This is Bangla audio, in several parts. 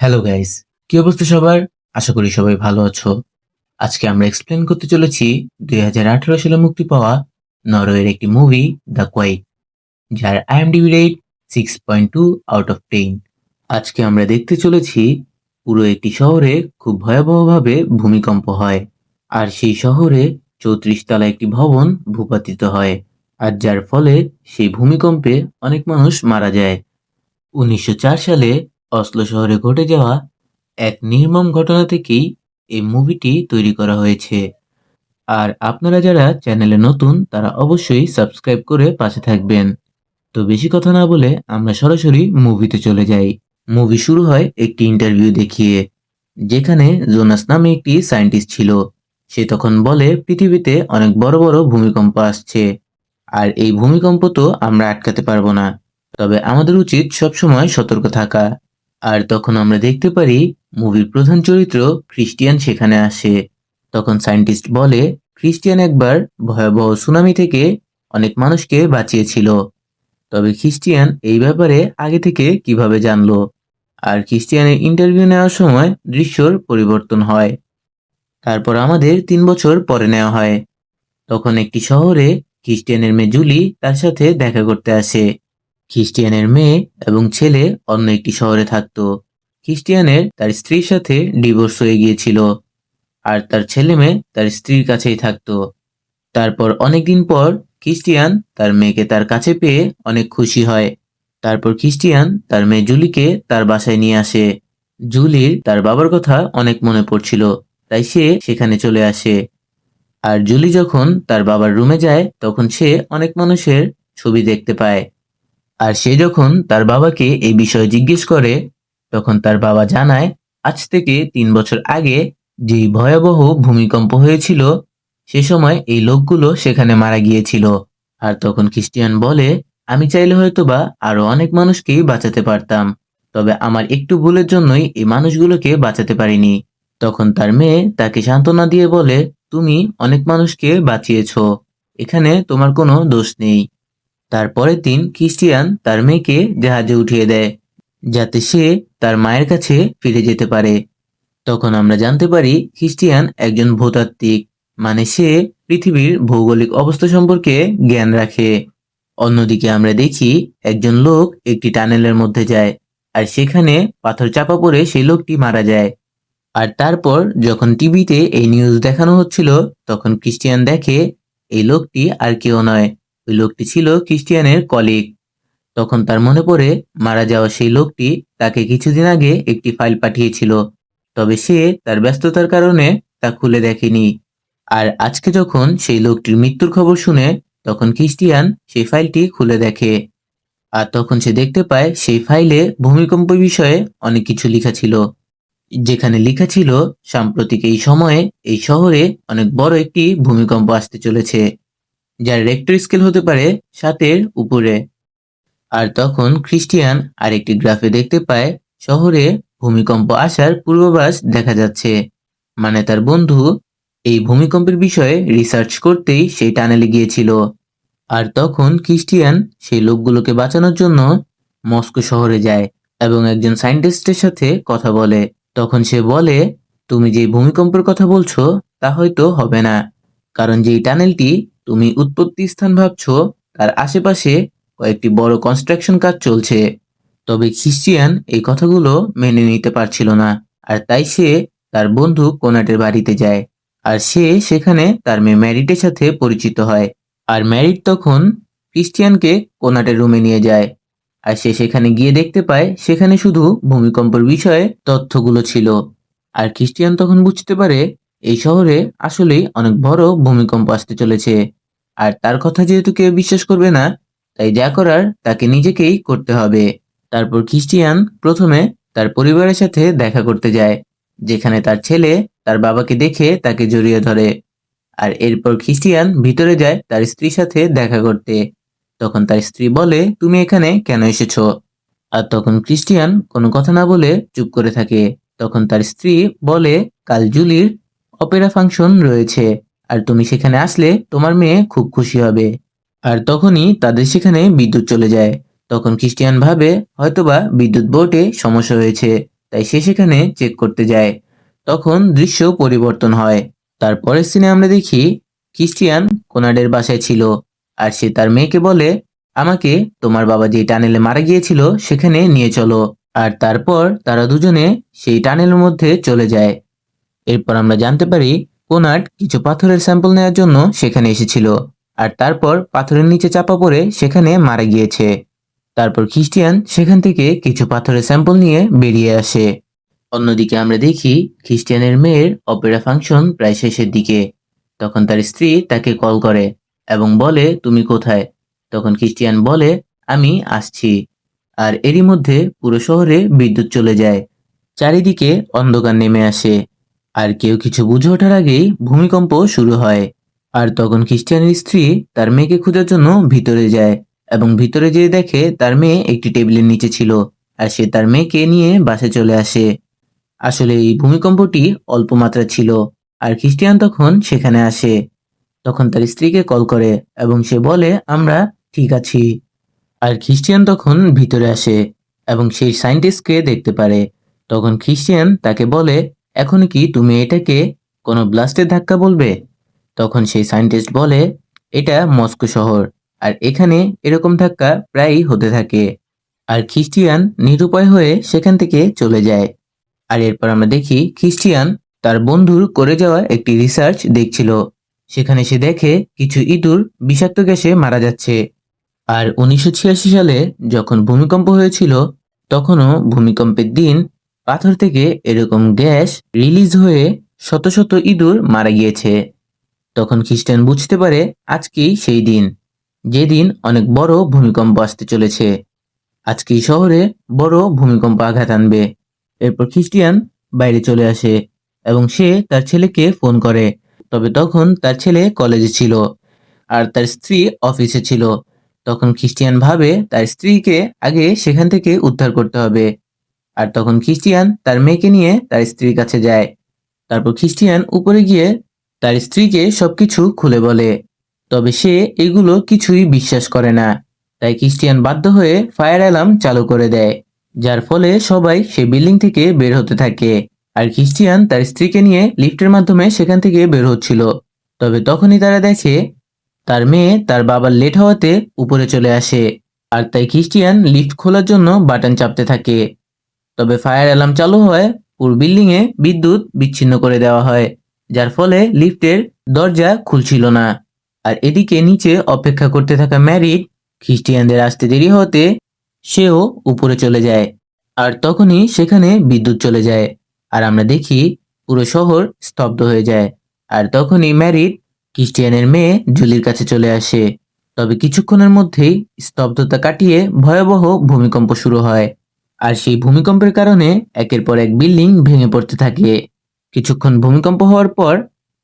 হ্যালো গাইস, কি অবস্থা সবার? আশা করি সবাই ভালো আছো। আজকে আমরা এক্সপ্লেন করতে চলেছি 2018 সালে মুক্তি পাওয়া নরওয়ের একটি মুভি দ্য কোয়াইট, যার আইএমডিবি রেট 6.2 আউট অফ 10। আজকে আমরা দেখতে চলেছি পুরো একটি শহরে খুব ভয়াবহভাবে ভূমিকম্প হয়, আর সেই শহরে 34 তলা একটি ভবন ভূপাতিত হয়, আর যার ফলে সেই ভূমিকম্পে অনেক মানুষ মারা যায়। 1904 সালে অসলো শহরে ঘটে যাওয়া এক নির্মম ঘটনা থেকেই এই মুভিটি তৈরি করা হয়েছে। আর আপনারা যারা চ্যানেলে নতুন তারা অবশ্যই সাবস্ক্রাইব করে পাশে থাকবেন। তো বেশি কথা না বলে আমরা সরাসরি মুভিতে চলে যাই। মুভি শুরু হয় একটি ইন্টারভিউ দেখিয়ে, যেখানে জোনাস নামে একটি সায়েন্টিস্ট ছিল। সে তখন বলে পৃথিবীতে অনেক বড় বড় ভূমিকম্প আসছে, আর এই ভূমিকম্প তো আমরা আটকাতে পারবো না, তবে আমাদের উচিত সবসময় সতর্ক থাকা। আর তখন আমরা দেখতে পারি মুভির প্রধান চরিত্র ক্রিস্টিয়ান সেখানে আসে। তখন সায়েন্টিস্ট বলে ক্রিস্টিয়ান একবার ভয়াবহ সুনামি থেকে অনেক মানুষকে বাঁচিয়েছিল। তবে ক্রিস্টিয়ান এই ব্যাপারে আগে থেকে কিভাবে জানলো? আর ক্রিস্টিয়ানের ইন্টারভিউ নেওয়ার সময় দৃশ্যর পরিবর্তন হয়। তারপর আমাদের 3 বছর পরে নেওয়া হয়। তখন একটি শহরে ক্রিস্টিয়ানের মেয়ে জুলি তার সাথে দেখা করতে আসে। ক্রিস্টিয়ানের মেয়ে এবং ছেলে অন্য একটি শহরে থাকতো। ক্রিস্টিয়ানের তার স্ত্রীর সাথে ডিভোর্স হয়ে গিয়েছিল, আর তার ছেলে মেয়ে তার স্ত্রীর কাছেই থাকতো। তারপর অনেকদিন পর ক্রিস্টিয়ান তার মেয়েকে তার কাছে পেয়ে অনেক খুশি হয়। তারপর ক্রিস্টিয়ান তার মেয়ে জুলিকে তার বাসায় নিয়ে আসে। জুলির তার বাবার কথা অনেক মনে পড়ছিল, তাই সে সেখানে চলে আসে। আর জুলি যখন তার বাবার রুমে যায় তখন সে অনেক মানুষের ছবি দেখতে পায়। আর সে যখন তার বাবাকে এই বিষয়ে জিজ্ঞেস করে, তখন তার বাবা জানায় আজ থেকে 3 বছর আগে যেই ভয়াবহ ভূমিকম্প হয়েছিল সে সময় এই লোকগুলো সেখানে মারা গিয়েছিল। আর তখন ক্রিস্টিয়ান বলে, আমি চাইলে হয়তোবা আরো অনেক মানুষকেই বাঁচাতে পারতাম, তবে আমার একটু ভুলের জন্যই এই মানুষগুলোকে বাঁচাতে পারিনি। তখন তার মেয়ে তাকে সান্ত্বনা দিয়ে বলে, তুমি অনেক মানুষকে বাঁচিয়েছো, এখানে তোমার কোনো দোষ নেই। তারপরের দিন ক্রিস্টিয়ান তার মেয়েকে জাহাজে উঠিয়ে দেয়, যাতে সে তার মায়ের কাছে ফিরে যেতে পারে। তখন আমরা জানতে পারি ক্রিস্টিয়ান একজন ভূতাত্ত্বিক, মানে সে পৃথিবীর ভৌগোলিক অবস্থা সম্পর্কে জ্ঞান রাখে। অন্যদিকে আমরা দেখি একজন লোক একটি টানেলের মধ্যে যায়, আর সেখানে পাথর চাপা পড়ে সেই লোকটি মারা যায়। আর তারপর যখন টিভিতে এই নিউজ দেখানো হচ্ছিল, তখন ক্রিস্টিয়ান দেখে এই লোকটি আর কেউ নয়, ওই লোকটি ছিল ক্রিস্টিয়ানের কলিগ। তখন তার মনে পড়ে মারা যাওয়া সেই লোকটি তাকে কিছুদিন আগে একটি ফাইল পাঠিয়েছিল, তবে সে তার ব্যস্ততার কারণে তা খুলে দেখেনি। আর আজকে যখন সেই লোকটির মৃত্যুর খবর শুনে, তখন ক্রিস্টিয়ান সেই ফাইলটি খুলে দেখে। আর তখন সে দেখতে পায় সেই ফাইলে ভূমিকম্প বিষয়ে অনেক কিছু লেখা ছিল, যেখানে লেখা ছিল সাম্প্রতিক এই সময়ে এই শহরে অনেক বড় একটি ভূমিকম্প আসতে চলেছে, যার রেক্টর স্কেল হতে পারে 7-এর উপরে। আর তখন ক্রিস্টিয়ান আরেকটি গ্রাফে দেখতে পায় শহরে ভূমিকম্প আসার পূর্বাভাস দেখা যাচ্ছে, মানে তার বন্ধু এই ভূমিকম্পের বিষয়ে রিসার্চ করতেই সেই টানেলে গিয়েছিল। আর তখন ক্রিস্টিয়ান সেই লোকগুলোকে বাঁচানোর জন্য মস্কো শহরে যায় এবং একজন সায়েন্টিস্টের সাথে কথা বলে। তখন সে বলে, তুমি যে ভূমিকম্পের কথা বলছো তা হয়তো হবে না, কারণ যেই টানেলটি তুমি উৎপত্তি স্থান ভাবছো তার আশেপাশে কয়েকটি বড় কনস্ট্রাকশন কাজ চলছে। তবে ক্রিস্টিয়ান এই কথাগুলো মেনে নিতে পারছিল না, আর তাই সে তার বন্ধু কোনাটের বাড়িতে যায়। আর সে সেখানে তার মেয়ে ম্যারিটের সাথে পরিচিত হয়। আর ম্যারিট তখন ক্রিস্টিয়ানকে কোনাটের রুমে নিয়ে যায়। আর সে সেখানে গিয়ে দেখতে পায় সেখানে শুধু ভূমিকম্পের বিষয়ে তথ্যগুলো ছিল। আর ক্রিস্টিয়ান তখন বুঝতে পারে এই শহরে আসলেই অনেক বড় ভূমিকম্প আসতে চলেছে। আর তার কথা যেহেতু কেউ বিশ্বাস করবে না, তাই যা করার তাকে নিজেকেই করতে হবে। তারপর ক্রিস্টিয়ান প্রথমে তার পরিবারের সাথে দেখা করতে যায়, যেখানে তার ছেলে তার বাবাকে দেখে তাকে জড়িয়ে ধরে। আর এরপর ক্রিস্টিয়ান ভিতরে যায় তার স্ত্রীর সাথে দেখা করতে। তখন তার স্ত্রী বলে, তুমি এখানে কেন এসেছো? আর তখন ক্রিস্টিয়ান কোনো কথা না বলে চুপ করে থাকে। তখন তার স্ত্রী বলে, কাল জুলির অপেরা ফাংশন রয়েছে, আর তুমি সেখানে আসলে তোমার মেয়ে খুব খুশি হবে। আর তখনই তাদের সেখানে বিদ্যুৎ চলে যায়। তখন ক্রিস্টিয়ান ভাবে হয়তোবা বিদ্যুৎ বোর্ডে সমস্যা হয়েছে, তাই সে সেখানে চেক করতে যায়। তখন দৃশ্য পরিবর্তন হয়। তারপরের সিনে আমরা দেখি ক্রিস্টিয়ান কোনার্ডের বাসায় ছিল, আর সে তার মেয়েকে বলে, আমাকে তোমার বাবা যে টানেলে মারা গিয়েছিল সেখানে নিয়ে চলো। আর তারপর তারা দুজনে সেই টানেলের মধ্যে চলে যায়। এরপর আমরা জানতে পারি কোনার্ড কিছু পাথরের স্যাম্পল নেওয়ার জন্য সেখানে এসেছিল, আর তারপর পাথরের নিচে চাপা পড়ে সেখানে মারা গিয়েছে। তারপর ক্রিস্টিয়ান সেখান থেকে কিছু পাথরের স্যাম্পল নিয়ে বেরিয়ে আসে। অন্যদিকে আমরা দেখি ক্রিস্টিয়ানের মেয়ের অপেরা ফাংশন প্রায় শেষের দিকে। তখন তার স্ত্রী তাকে কল করে এবং বলে, তুমি কোথায়? তখন ক্রিস্টিয়ান বলে, আমি আসছি। আর এরই মধ্যে পুরো শহরে বিদ্যুৎ চলে যায়। চারিদিকে অন্ধকার নেমে আসে, আর কেউ কিছু বুঝে ওঠার আগেই ভূমিকম্প শুরু হয়। আর তখন ক্রিস্টিয়ানের স্ত্রী তার মেয়েকে খোঁজার জন্য ভিতরে যায়, এবং ভিতরে যেয়ে দেখে তার মেয়ে একটি টেবিলের নিচে ছিল, আর সে তার মেয়েকে নিয়ে বাসায় চলে আসে। আসলে এই ভূমিকম্পটি অল্প মাত্রা ছিল, আর ক্রিস্টিয়ান তখন সেখানে আসে। তখন তার স্ত্রীকে কল করে এবং সে বলে, আমরা ঠিক আছি। আর ক্রিস্টিয়ান তখন ভিতরে আসে এবং সেই সায়েন্টিস্টকে দেখতে পারে। তখন ক্রিস্টিয়ান তাকে বলে, এখন কি তুমি এটাকে কোনো ব্লাস্টের ধাক্কা বলবে? তখন সেই সায়েন্টিস্ট বলে, এটা মস্কো শহর, আর এখানে এরকম ধাক্কা প্রায়ই হতে থাকে। আর ক্রিস্টিয়ান নিরুপায় হয়ে সেখান থেকে চলে যায়। আর এরপর আমরা দেখি ক্রিস্টিয়ান তার বন্ধুর করে যাওয়া একটি রিসার্চ দেখছিল। সেখানে সে দেখে কিছু ইঁদুর বিষাক্ত গ্যাসে মারা যাচ্ছে। আর 1986 সালে যখন ভূমিকম্প হয়েছিল, তখনও ভূমিকম্পের দিন পাথর থেকে এরকম গ্যাস রিলিজ হয়ে শত শত ইঁদুর মারা গিয়েছে। তখন খ্রিস্টান বুঝতে পারে আজকেই সেই দিন, যেদিন অনেক বড় ভূমিকম্প আসতে চলেছে। আজকেই শহরে বড় ভূমিকম্প আঘাত আনবে। এরপর খ্রিস্টিয়ান বাইরে চলে আসে এবং সে তার ছেলেকে ফোন করে। তবে তখন তার ছেলে কলেজে ছিল, আর তার স্ত্রী অফিসে ছিল। তখন খ্রিস্টিয়ান ভাবে তার স্ত্রীকে আগে সেখান থেকে উদ্ধার করতে হবে। আর তখন খ্রিস্টিয়ান তার মেয়েকে নিয়ে তার স্ত্রীর কাছে যায়। তারপর খ্রিস্টিয়ান উপরে গিয়ে তার স্ত্রীকে সবকিছু খুলে বলে। তবে সে এগুলো কিছুই বিশ্বাস করে না। তাই খ্রিস্টিয়ান বাধ্য হয়ে ফায়ার অ্যালার্ম চালু করে দেয়, যার ফলে সবাই সে বিল্ডিং থেকে বের হতে থাকে। আর খ্রিস্টিয়ান তার স্ত্রীকে নিয়ে লিফটের মাধ্যমে সেখান থেকে বের হচ্ছিল। তবে তখনই তারা দেখে তার মেয়ে তার বাবার লেট হওয়াতে উপরে চলে আসে, আর তাই খ্রিস্টিয়ান লিফট খোলার জন্য বাটন চাপতে থাকে। তবে ফায়ার অ্যালার্ম চালু হয়, পুরো বিল্ডিং এ বিদ্যুৎ বিচ্ছিন্ন করে দেওয়া হয়, যার ফলে লিফটের দরজা খুলছিল না। আর এদিকে নিচে অপেক্ষা করতে থাকা ম্যারিড খ্রিস্টিয়ানদের আসতে দেরি হতে সেও উপরে চলে যায়। আর তখনই সেখানে বিদ্যুৎ চলে যায়, আর আমরা দেখি পুরো শহর স্তব্ধ হয়ে যায়। আর তখনই ম্যারিড খ্রিস্টিয়ানের মেয়ে জুলির কাছে চলে আসে। তবে কিছুক্ষণের মধ্যেই স্তব্ধতা কাটিয়ে ভয়াবহ ভূমিকম্প শুরু হয়। আর সেই ভূমিকম্পের কারণে একের পর এক বিল্ডিং ভেঙে পড়তে থাকে। কিছুক্ষণ ভূমিকম্প হওয়ার পর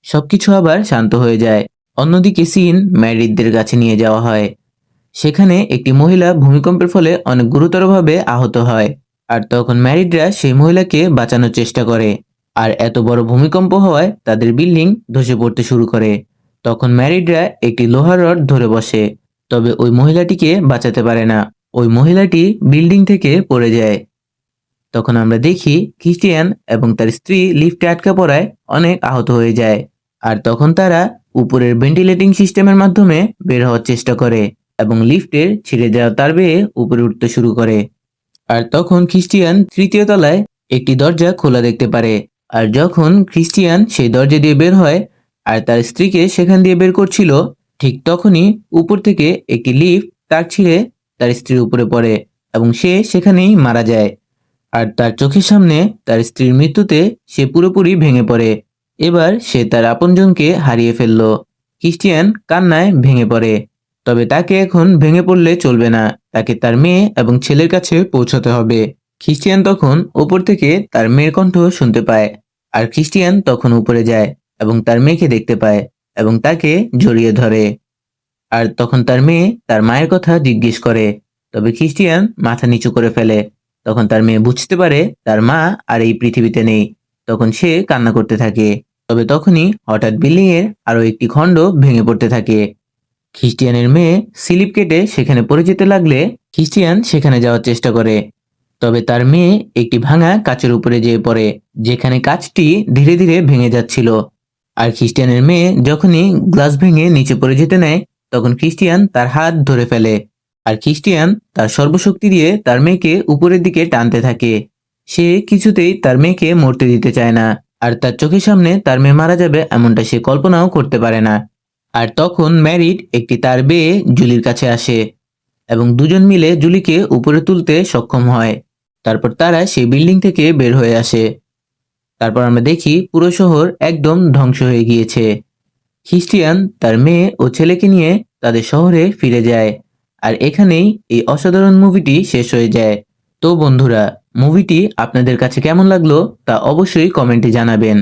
সবকিছু আবার শান্ত হয়ে যায়। অন্যদিকে সিন ম্যারিডদের কাছে নিয়ে যাওয়া হয়। সেখানে একটি মহিলা ভূমিকম্পের ফলে অনেক গুরুতরভাবে আহত হয়। আর তখন ম্যারিডরা সেই মহিলাকে বাঁচানোর চেষ্টা করে। আর এত বড় ভূমিকম্প হওয়ায় তাদের বিল্ডিং ধসে পড়তে শুরু করে। তখন ম্যারিডরা একটি লোহার রড ধরে বসে, তবে ওই মহিলাটিকে বাঁচাতে পারে না। ওই মহিলাটি বিল্ডিং থেকে পড়ে যায়। তখন আমরা দেখি ক্রিস্টিয়ান এবং তার স্ত্রী লিফটে আটকা পড়ায় অনেক আহত হয়ে যায়। আর তখন তারা উপরের ভেন্টিলেটিং সিস্টেমের মাধ্যমে বের হওয়ার চেষ্টা করে এবং লিফটের ছিঁড়ে দেওয়া তার বেয়ে উপরে উঠতে শুরু করে। আর তখন ক্রিস্টিয়ান তৃতীয় তলায় একটি দরজা খোলা দেখতে পারে। আর যখন ক্রিস্টিয়ান সেই দরজা দিয়ে বের হয় আর তার স্ত্রীকে সেখান দিয়ে বের করছিল, ঠিক তখনই উপর থেকে একটি লিফট তার ছিঁড়ে তার স্ত্রীর উপরে পড়ে এবং সে সেখানেই মারা যায়। আর তার চোখের সামনে তার স্ত্রীর মৃত্যুতে সে পুরোপুরি ভেঙে পড়ে। এবার সে তার আপনজনকে হারিয়ে ফেলল। ক্রিস্টিয়ান কান্নায় ভেঙে পড়ে। তবে তাকে এখন ভেঙে পড়লে চলবে না, তাকে তার মেয়ে এবং ছেলের কাছে পৌঁছাতে হবে। ক্রিস্টিয়ান তখন উপর থেকে তার মেয়ের কণ্ঠ শুনতে পায়। আর ক্রিস্টিয়ান তখন উপরে যায় এবং তার মেয়েকে দেখতে পায় এবং তাকে জড়িয়ে ধরে। আর তখন তার মেয়ে তার মায়ের কথা জিজ্ঞেস করে, তবে ক্রিস্টিয়ান মাথা নিচু করে ফেলে। তখন তার মেয়ে বুঝতে পারে তার মা আর এই পৃথিবীতে নেই। তখন সে কান্না করতে থাকে। তবে তখনই হঠাৎ বিল্ডিং এর আরো একটি খণ্ড ভেঙে পড়তে থাকে। ক্রিস্টিয়ানের মেয়ে স্লিপ কেটে সেখানে পড়ে যেতে লাগলে ক্রিস্টিয়ান সেখানে যাওয়ার চেষ্টা করে। তবে তার মেয়ে একটি ভাঙা কাচের উপরে যেয়ে পড়ে, যেখানে কাচটি ধীরে ধীরে ভেঙে যাচ্ছিল। আর খ্রিস্টিয়ানের মেয়ে যখনই গ্লাস ভেঙে নিচে পড়ে যেতে নেয়, তখন খ্রিস্টিয়ান তার হাত ধরে ফেলে। আর খ্রিস্টিয়ান তার সর্বশক্তি দিয়ে তার মেয়েকে উপরের দিকে টানতে থাকে। সে কিছুতেই তার মেয়েকে মরতে দিতে চায় না, আর তার চোখের সামনে তার মেয়ে মারা যাবে এমনটা সে কল্পনাও করতে পারে না। আর তখন ম্যারিড একটি তার বেয়ে জুলির কাছে আসে এবং দুজন মিলে জুলিকে উপরে তুলতে সক্ষম হয়। তারপর তারা সেই বিল্ডিং থেকে বের হয়ে আসে। তারপর আমরা দেখি পুরো শহর একদম ধ্বংস হয়ে গিয়েছে। খ্রিস্টিয়ান তার মেয়ে ও ছেলেকে নিয়ে তাদের শহরে ফিরে যায়। আর এখানেই এই অসাধারণ মুভিটি শেষ হয়ে যায়। তো বন্ধুরা, মুভিটি আপনাদের কাছে কেমন লাগলো তা অবশ্যই কমেন্টে জানাবেন।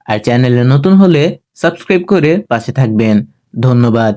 আর চ্যানেলে নতুন হলে সাবস্ক্রাইব করে পাশে থাকবেন। ধন্যবাদ।